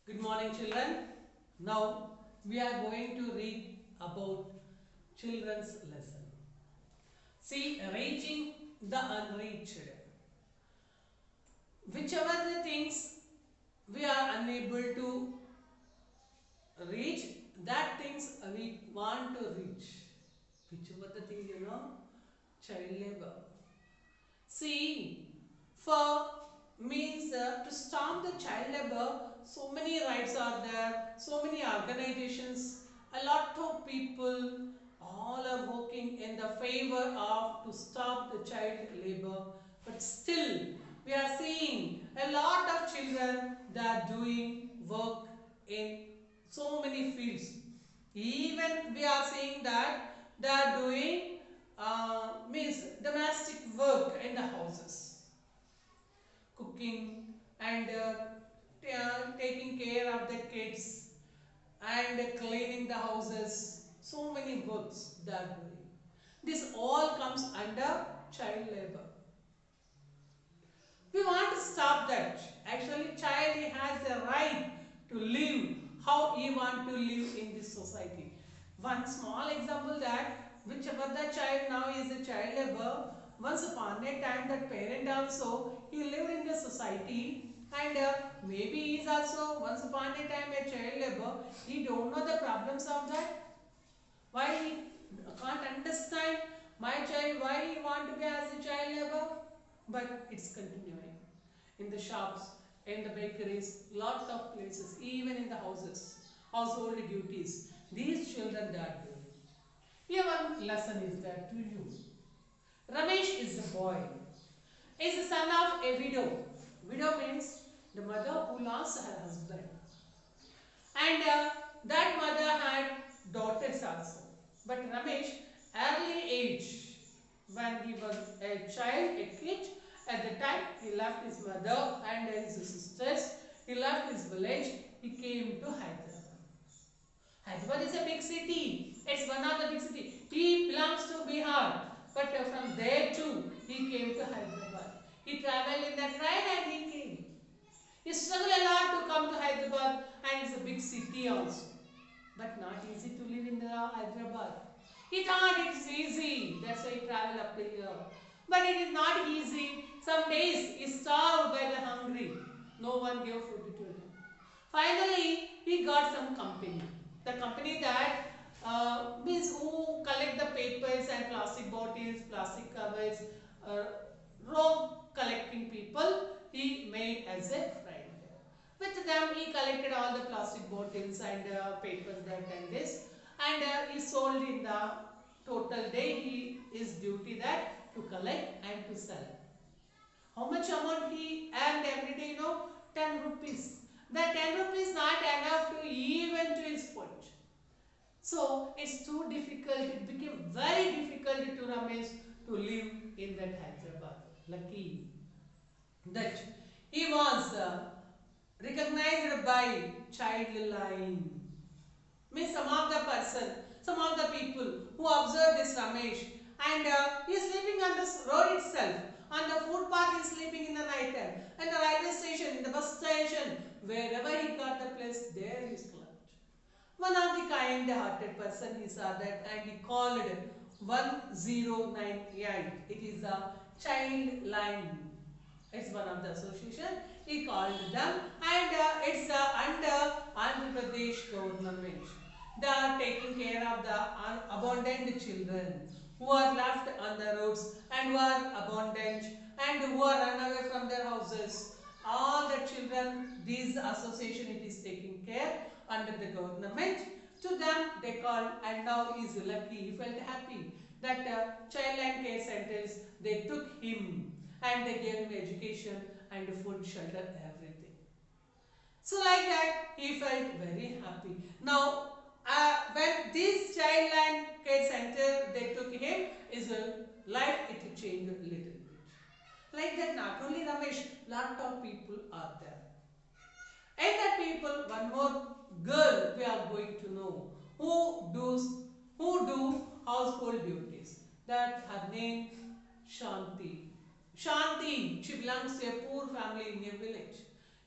Good morning, children. Now we are going to read about children's lesson. See, reaching the unreached. Whichever the things we are unable to reach, that things we want to reach. Whichever the thing child labor. See, for means to stop the child labor, so many rights are there, so many organizations, a lot of people, all are working in the favor of to stop the child labor. But still, we are seeing a lot of children that are doing work in so many fields. Even we are seeing that they are doing means domestic work in the houses, cooking and taking care of the kids and cleaning the houses. So many works they are doing. This all comes under child labor. We want to stop that. Actually, child has the right to live how he want to live in this society. One small example that whichever the child now is a child labor, once upon a time that parent also he lived in the society and maybe he is also once upon a time a child labor. He don't know the problems of that. Why he can't understand my child, why he want to be as a child labor? But it's continuing in the shops, in the bakeries, lots of places, even in the houses, household duties. These children they are doing. Here one lesson is there to you. Ramesh is a boy. He is the son of a widow. Widow means the mother who lost her husband. And that mother had daughters also. But Ramesh, early age, when he was a child, a kid, at the time he left his mother and his sisters, he left his village, he came to Hyderabad. Hyderabad is a big city. It's one of the big cities. He belongs to Bihar. But from there too, he came to Hyderabad. He travelled in that train and he came. He struggled a lot to come to Hyderabad and it's a big city also. But not easy to live in the Hyderabad. He thought it's easy. That's why he travelled up to here. But it is not easy. Some days he starved by the hungry. No one gave food to him. Finally, he got some company. The company that means who collect the papers and plastic bottles, plastic covers, uh, raw collecting people, he made as a friend. With them, he collected all the plastic bottles and papers that and this, and he sold in the total day. He is duty that to collect and to sell. How much amount he earned every day? 10 rupees. The 10 rupees not enough to even to his food. So it's too difficult. It became very difficult to Ramesh to live in that Hyderabad. Lucky that he was recognized by child line. Means some of the people who observed this Ramesh and he is sleeping on the road itself. On the footpath he is sleeping in the night time. And the railway station, in the bus station, wherever he got the place, there he slept. One of the kind-hearted person he saw that and he called 1098. It is a child line. It's one of the association. He called them and it's under Andhra Pradesh government. They are taking care of the abandoned children who are left on the roads and who are abandoned and who are run away from their houses. All the children, this association it is taking care under the government. To them they called and now he is lucky, he felt happy that child and care centers they took him and they gave him education and food, shelter, everything. So like that he felt very happy. Now when this child and care center they took him, his life it changed a little bit. Like that not only Ramesh, lot of people are there. And that people, one more girl we are going to know who do household duties. That her name Shanti. Shanti, she belongs to a poor family in a village.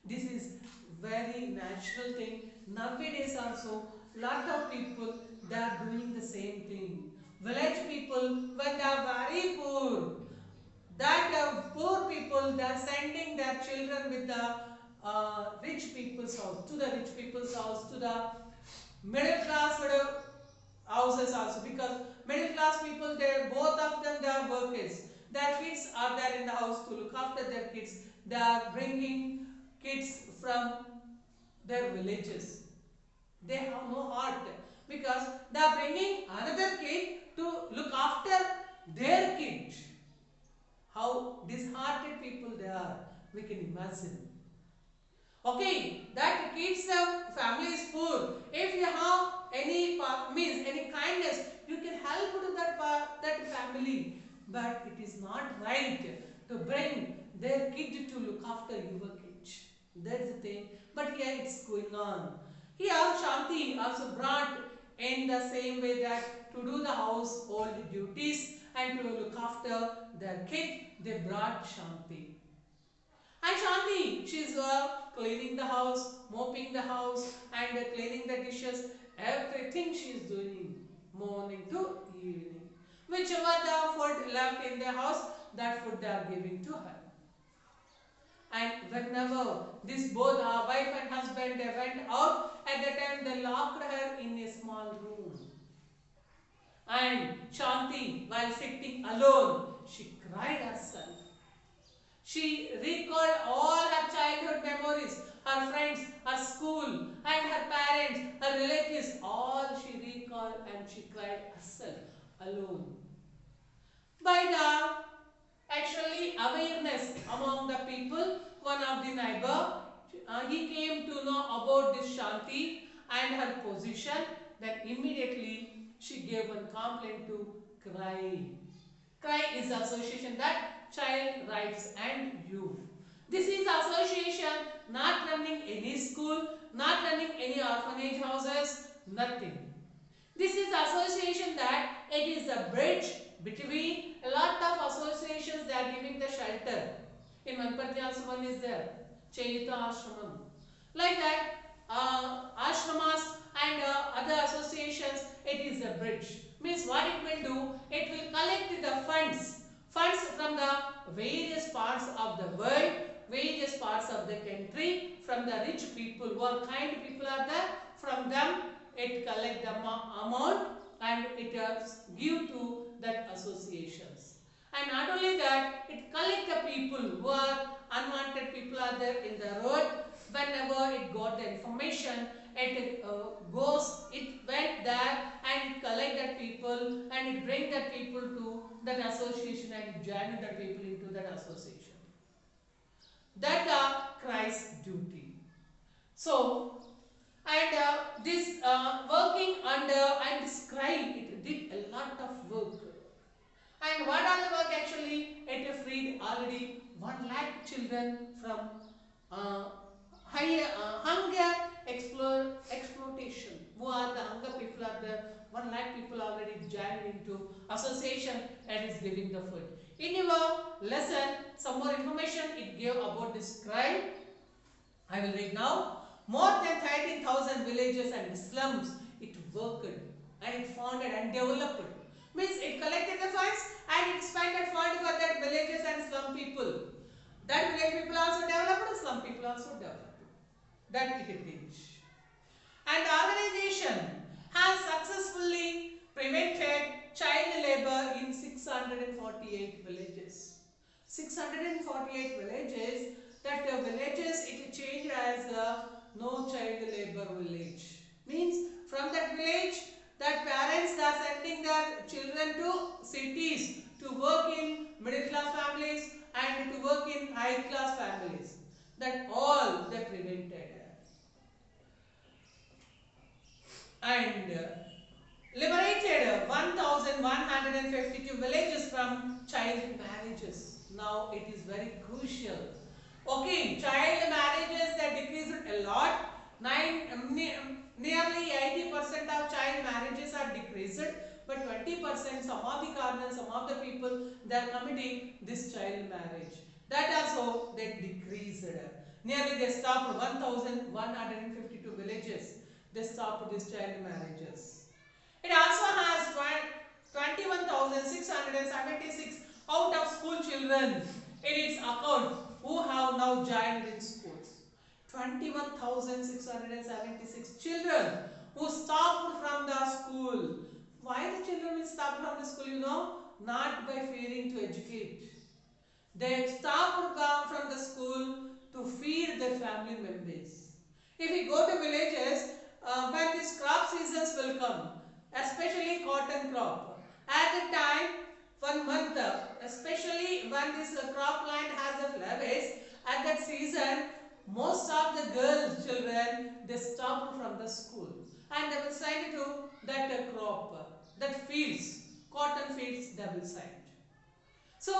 This is very natural thing. Nowadays also, lot of people they are doing the same thing. Village people, when they are very poor, that poor people they are sending their children with the rich people's house, to the rich people's house, to the middle class houses also, because middle class people they both of them they are workers, their kids are there in the house to look after their kids, they are bringing kids from their villages, they have no heart because they are bringing another kid to look after their kid. How disheartened people they are, we can imagine. Okay, that kids family is poor. If you have any means any kindness, you can help to that family. But it is not right to bring their kid to look after your kid. That's the thing. But here it's going on. Here Shanti also brought in the same way that to do the household duties and to look after their kid, they brought Shanti. And Shanti, she's cleaning the house, mopping the house, and cleaning the dishes. Everything she is doing, morning to evening. Whichever the food left in the house, that food they are giving to her. And whenever this both wife and husband they went out, at the time they locked her in a small room. And Shanti, while sitting alone, she cried herself. She recalled all her childhood memories, her friends, her school, and her parents, her relatives. All she recalled and she cried herself alone. By the actually awareness among the people, one of the neighbor, he came to know about this Shanti and her position. Then immediately she gave one complaint to cry. Cry is the association that child rights and youth. This is association not running any school, not running any orphanage houses, nothing. This is association that it is a bridge between a lot of associations that are giving the shelter. In Manpati also one is there, Chayita Ashramam. Like that, ashramas and other associations, it is a bridge. Means what it will do, it will collect the funds from the various parts of the world, various parts of the country, from the rich people who are kind people are there, from them it collect the amount and it give to that associations. And not only that, it collect the people who are unwanted people are there in the road. Whenever it got the information, it went there and it collect that people and it bring that people to that association and join that people into that association. That Christ's duty. So, and this working under and this cry, it did a lot of work. And what are the work actually? It freed already 1 lakh children from hunger exploitation. Who are the hunger people are there? 1 lakh people already joined into association and is giving the food. In your lesson, some more information it gave about this crime. I will read now. More than 13,000 villages and slums it worked and it founded and developed. Means it collected the funds and it spent fund for that villages and slum people. That village people also developed, slum people also developed. That it did. And the organization has successfully prevented child labor in 648 villages. 648 villages, that villages it changed as a no child labor village. Means from that village, that parents are sending their children to cities to work in middle class families and to work in high class families. That all they prevented. And liberated 1152 villages from child marriages. Now it is very crucial. Okay, child marriages that decreased a lot. Nearly 80% of child marriages are decreased, but 20% some of the cardinals, some of the people they are committing this child marriage. That also they decreased. Nearly they stopped 1,152 villages. They stopped these child marriages. It also has 21,676 out of school children in its account who have now joined in schools. 21,676 children who stopped from the school. Why the children will stop from the school, you know? Not by fearing to educate. They stopped from the school to feed their family members. If we go to villages, when these crop seasons will come, especially cotton crop, at the time, 1 month, especially when this crop land has a flowers, at that season, most of the girl children, they stopped from the school and they will send to that crop, that fields, cotton fields they will send. So,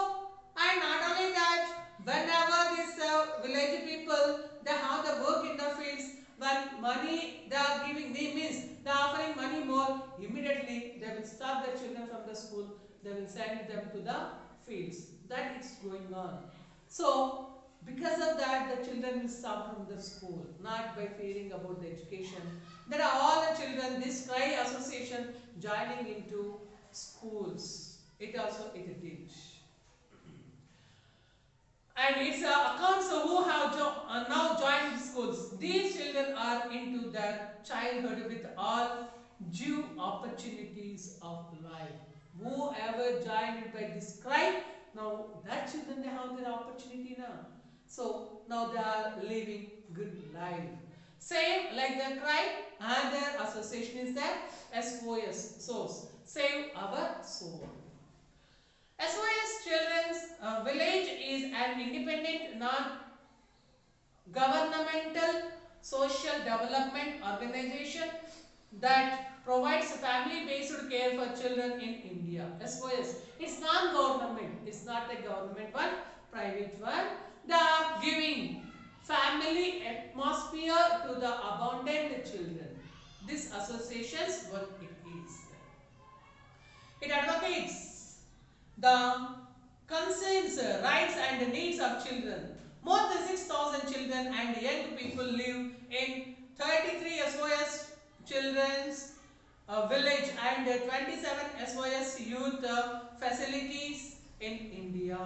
and not only that, whenever these village people, they have the work in the fields, when money they are giving, they means they are offering money more, immediately they will stop their children from the school, they will send them to the fields. That is going on. So, because of that, the children will stop from the school, not by fearing about the education. There are all the children, this CRY association joining into schools. It also it teach. And its accounts who have now joined schools. These children are into their childhood with all due opportunities of life. Whoever joined by this CRY, now that children they have their opportunity now. So now they are living good life. Same like the CRY, another association is that SOS, SOS, Save Our Soul. SOS Children's Village is an independent non-governmental social development organization that provides family-based care for children in India. SOS. It's non-government. It's not a government one, private one. They are giving family atmosphere to the abandoned children. This association's what it is. It advocates the concerns, rights and needs of children. More than 6,000 children and young people live in 33 SOS children's village and 27 SOS youth facilities in India.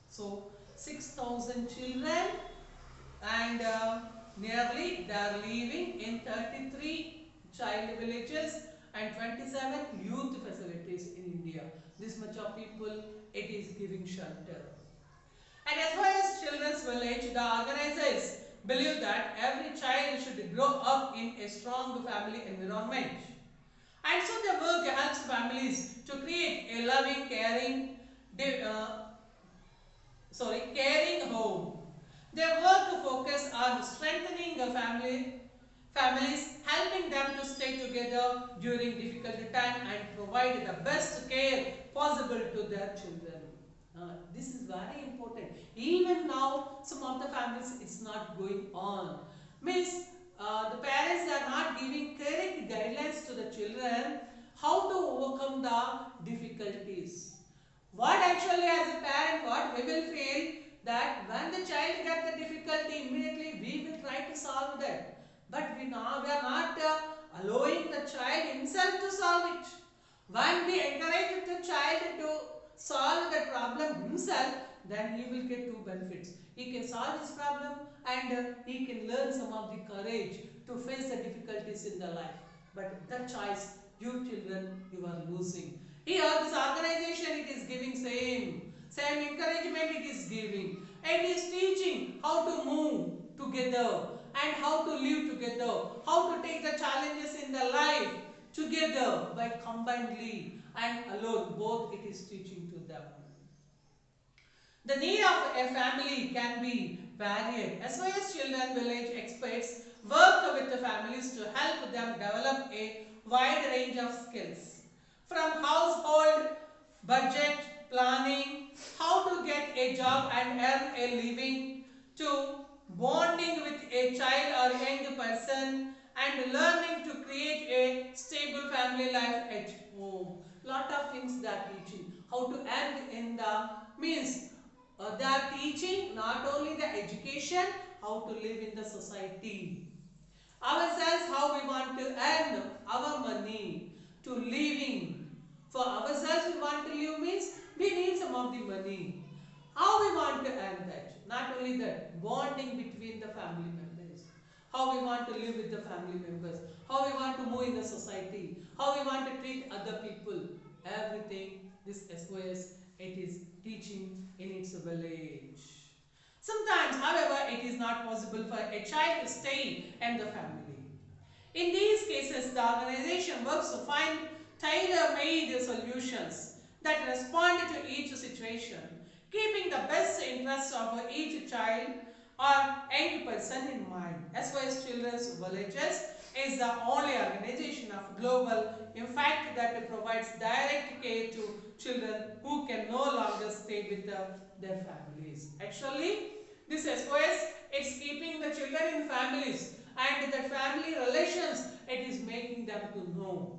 So 6,000 children and nearly they are living in 33 child villages and 27 youth facilities in India. This much of people it is giving shelter. And as far as children's village, the organizers believe that every child should grow up in a strong family environment. And so the work helps families to create a loving, caring home. Their work focus on strengthening a families, helping them to stay together during difficult time and provide the best care possible to their children. This is very important. Even now, some of the families it's not going on. Means the parents are not giving correct guidelines to the children how to overcome the difficulties. What actually as a parent, what we will feel that when the child gets the difficulty, immediately we will try to solve that. But we are not allowing the child himself to solve it. When we encourage the child to solve the problem himself, then he will get two benefits. He can solve his problem and he can learn some of the courage to face the difficulties in the life. But that choice, you children, you are losing. Here, this organization, it is giving same encouragement it is giving. It is teaching how to move together and how to live together, how to take the challenges in the life together by combinedly and alone. Both it is teaching to them. The need of a family can be varied. SOS Children Village experts work with the families to help them develop a wide range of skills. From household budget planning, how to get a job and earn a living, to bonding with a child or young person and learning to create a stable family life at home. Lot of things they are teaching. How to earn in the means They are teaching not only the education, how to live in the society. Ourselves, how we want to earn our money to living. For ourselves, we want to live means we need some of the money. How we want to earn that? Not only that, bonding between the family members. How we want to live with the family members. How we want to move in the society. How we want to treat other people. Everything this SOS it is teaching in its village. Sometimes, however, it is not possible for a child to stay in the family. In these cases, the organization works to find tailor-made solutions that respond to each situation, keeping the best interests of each child or young person in mind. SOS Children's Villages is the only organization of global impact that provides direct care to children who can no longer stay with their families. Actually, this SOS is keeping the children in families, and the family relations it is making them to know.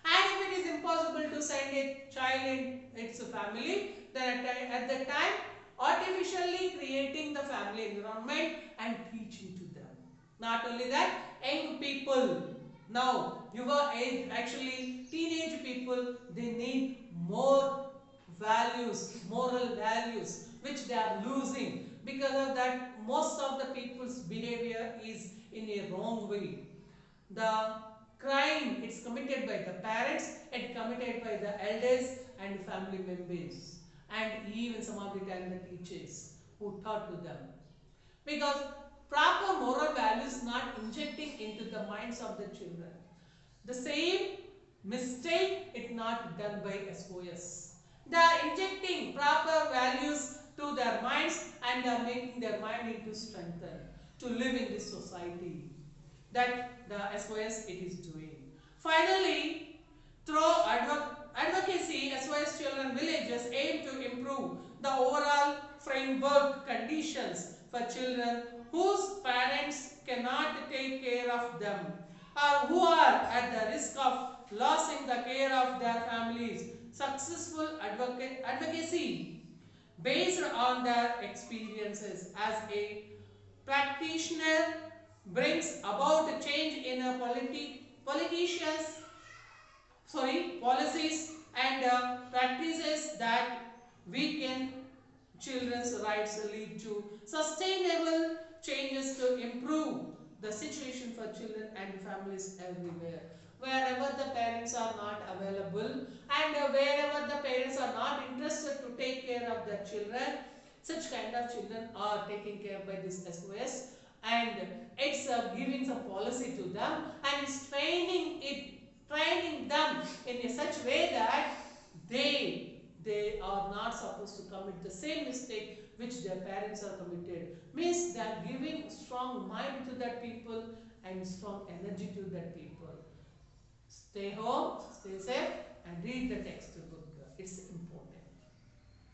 And if it is impossible to send a child in its family, then at that time artificially creating the family environment and teaching to them. Not only that, young people now your age actually teenage people they need more values, moral values which they are losing. Because of that, most of the people's behavior is in a wrong way. The crime it's committed by the parents and committed by the elders and family members and even some of the time the teachers who taught to them. Because proper moral values not injecting into the minds of the children. The same mistake it not done by SOS. They are injecting proper values to their minds and they are making their mind into strengthen to live in this society. That the SOS it is doing. Finally, through advocacy, SOS Children Villages aim to improve the overall framework conditions for children whose parents cannot take care of them or who are at the risk of losing the care of their families. Successful advocacy based on their experiences as a practitioner brings about a change in a policies and practices that weaken children's rights lead to sustainable changes to improve the situation for children and families everywhere. Wherever the parents are not available and wherever the parents are not interested to take care of their children, such kind of children are taken care by this SOS and it's giving some policy to them and it's training them in a such way that they are not supposed to commit the same mistake which their parents are committed. Means they are giving strong mind to that people and strong energy to that people. Stay home, stay safe and read the textbook. It's important.